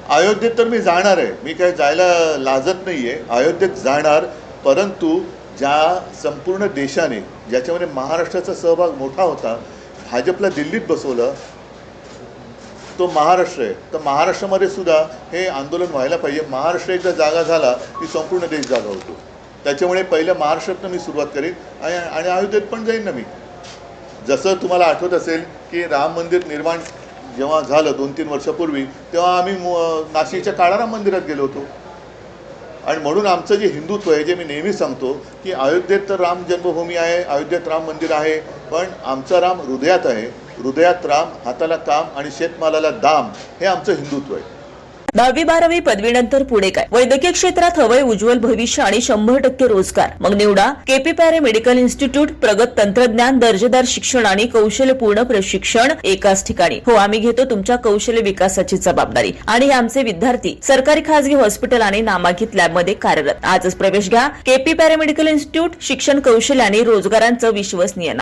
अयोध्येत तर मी जाणार आहे, मी काही जायला लाजत नाही आहे, अयोध्येत जाणार. परंतु ज्या संपूर्ण देशाने ज्याच्यामध्ये महाराष्ट्राचा सहभाग मोठा होता, भाजपला दिल्लीत बसवलं, तो महाराष्ट्र आहे. तर महाराष्ट्रामध्ये सुद्धा हे आंदोलन व्हायला पाहिजे. महाराष्ट्र एकदा जागा झाला की संपूर्ण देश जागा होतो. त्याच्यामुळे पहिलं महाराष्ट्रातनं मी सुरुवात करीन आणि अयोध्येत पण जाईन ना मी. जसं तुम्हाला आठवत असेल की राम मंदिर निर्माण जेव्हा झालं 2-3 वर्षापूर्वी, तेव्हा आम्ही नाशिकच्या काळाराम मंदिरात गेलो होतो. आणि म्हणून आमचं जे हिंदुत्व आहे, जे मी नेहमी सांगतो की अयोध्येत तर राम जन्मभूमी आहे, अयोध्येत राम मंदिर आहे, पण आमचा राम हृदयात आहे. हृदयात राम, हाताला काम आणि शेतमालाला दाम, हे आमचं हिंदुत्व आहे. 10वी-12वी पदवीनंतर पुढे काय? वैद्यकीय क्षेत्रात हवंय उज्ज्वल भविष्य आणि 100% रोजगार. मग निवडा केपी पॅरामेडिकल इन्स्टिट्यूट. प्रगत तंत्रज्ञान, दर्जेदार शिक्षण आणि कौशल्यपूर्ण प्रशिक्षण एकाच ठिकाणी. हो, आम्ही घेतो तुमच्या कौशल्य विकासाची जबाबदारी आणि हे आमचे विद्यार्थी सरकारी, खासगी हॉस्पिटल आणि नामांकित लॅबमध्ये कार्यरत. आजच प्रवेश घ्या. KP paramedical institute. शिक्षण, कौशल्य आणि रोजगारांचं विश्वसनीय